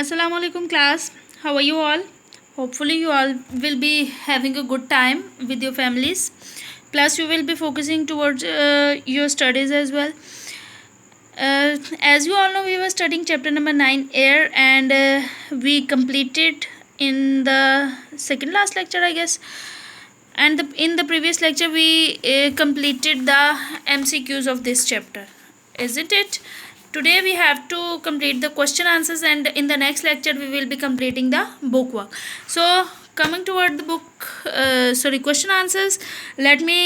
Assalamu alaikum class. How are you all? Hopefully you all will be having a good time with your families. Plus you will be focusing towards your studies as well. As you all know, we were studying chapter number 9 air, and we completed in the second last lecture, I guess. And in the previous lecture we completed the MCQs of this chapter, isn't it? Today we have to complete the question answers, and in the next lecture we will be completing the book work. So coming toward the book question answers, let me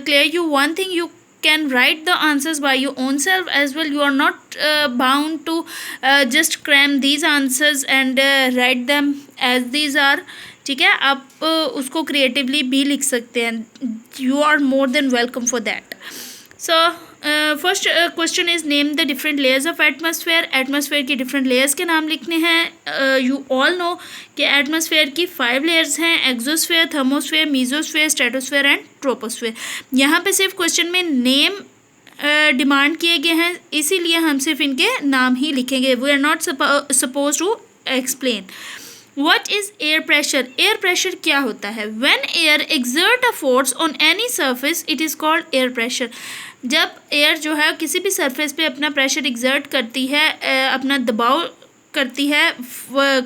clear you one thing. You can write the answers by your own self as well. You are not bound to just cram these answers and write them as these are. ठीक है, आप उसको creatively भी लिख सकते हैं. You are more than welcome for that. So first question is name the different layers of atmosphere. Atmosphere की different layers के नाम लिखने हैं. यू ऑल नो कि एटमॉस्फेयर की 5 लेयर्स हैं: exosphere, thermosphere, mesosphere, stratosphere and troposphere. यहाँ पे सिर्फ क्वेश्चन में नेम डिमांड किए गए हैं, इसीलिए हम सिर्फ इनके नाम ही लिखेंगे. We are not suppose to explain. What is air pressure? Air pressure क्या होता है? When air exert a force on any surface, it is called air pressure. जब एयर जो है किसी भी सरफेस पे अपना प्रेशर एग्जर्ट करती है, अपना दबाव करती है,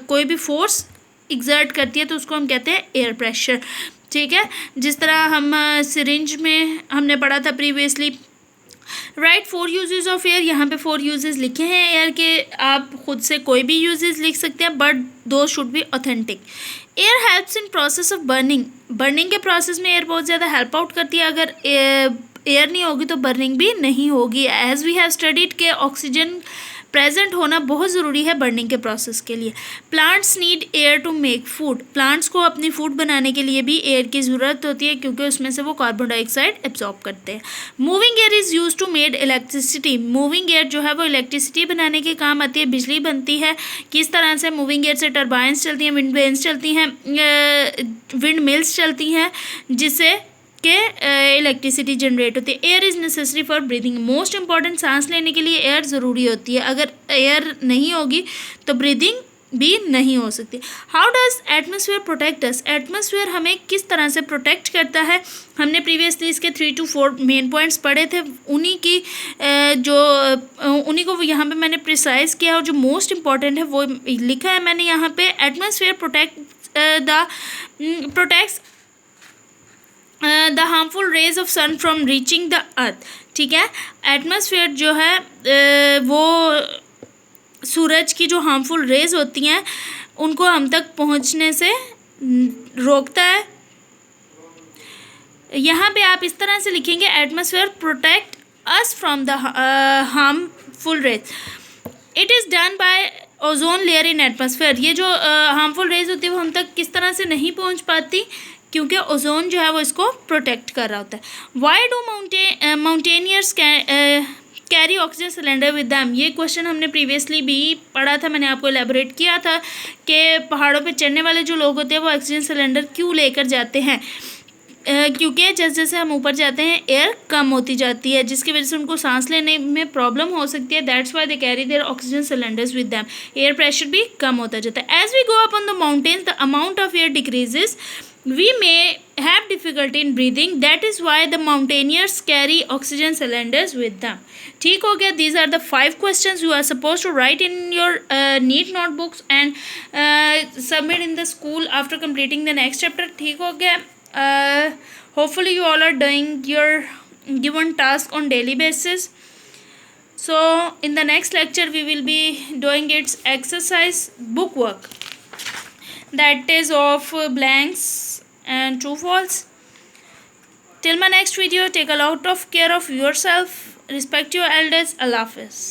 कोई भी फोर्स एग्जर्ट करती है, तो उसको हम कहते हैं एयर प्रेशर. ठीक है, जिस तरह हम सिरिंज में हमने पढ़ा था previously. Right 4 uses of air. यहाँ पे 4 यूजेस लिखे हैं एयर के. आप खुद से कोई भी यूजेस लिख सकते हैं, बट दो should be authentic. Air helps in process of burning. Burning के प्रोसेस में एयर बहुत ज़्यादा हेल्प आउट करती है. अगर एयर नहीं होगी तो बर्निंग भी नहीं होगी. एज वी हैव स्टडीड के ऑक्सीजन प्रेजेंट होना बहुत ज़रूरी है बर्निंग के प्रोसेस के लिए. Plants need air to make food. Plants को अपनी फूड बनाने के लिए भी एयर की ज़रूरत होती है, क्योंकि उसमें से वो कार्बन डाइऑक्साइड एब्जॉर्ब करते हैं. Moving air is use to made electricity. Moving air जो है वो इलेक्ट्रिसिटी बनाने के काम आती है, बिजली बनती है. किस तरह से? मूविंग एयर से टर्बाइंस चलती हैं, विंड वेन्स चलती हैं, विंड मिल्स चलती हैं, जिससे के इलेक्ट्रिसिटी जनरेट होती है. Air is necessary for breathing. Most important, सांस लेने के लिए एयर ज़रूरी होती है. अगर एयर नहीं होगी तो ब्रीदिंग भी नहीं हो सकती. How does atmosphere protect us? Atmosphere हमें किस तरह से प्रोटेक्ट करता है? हमने प्रीवियसली इसके 3 to 4 मेन पॉइंट्स पढ़े थे. उन्हीं को यहाँ पे मैंने प्रिसाइज किया, और जो मोस्ट इंपॉर्टेंट है वो लिखा है मैंने यहाँ पे. Atmosphere protects the harmful rays of sun from reaching the earth. ठीक है, एटमॉस्फेयर जो है वो सूरज की जो हार्मफुल रेज होती हैं उनको हम तक पहुंचने से रोकता है. यहाँ पे आप इस तरह से लिखेंगे: atmosphere protect us from the harmful raise. It is done by ozone layer in atmosphere. ये जो हार्मफुल रेज होती है वो हम तक किस तरह से नहीं पहुँच पाती, क्योंकि ओजोन जो है वो इसको प्रोटेक्ट कर रहा होता है. Why do mountaineers carry oxygen cylinder with them? ये क्वेश्चन हमने प्रीवियसली भी पढ़ा था. मैंने आपको एलेबोरेट किया था कि पहाड़ों पे चढ़ने वाले जो लोग होते हैं वो ऑक्सीजन सिलेंडर क्यों लेकर जाते हैं. क्योंकि जैसे जैसे हम ऊपर जाते हैं एयर कम होती जाती है, जिसकी वजह से उनको सांस लेने में प्रॉब्लम हो सकती है. That's why they carry their oxygen cylinders with them. Air pressure भी कम होता जाता है. As we go up on the mountains the amount of air decreases. We may have difficulty in breathing. That is why the mountaineers carry oxygen cylinders with them. ठीक हो गया. These are the 5 questions you are supposed to write in your neat notebooks and submit in the school after completing the next chapter. ठीक हो गया. Hopefully you all are doing your given task on daily basis. So in the next lecture we will be doing its exercise book work, that is of blanks and true false. Till my next video, take a lot of care of yourself, respect your elders. Allah Hafiz.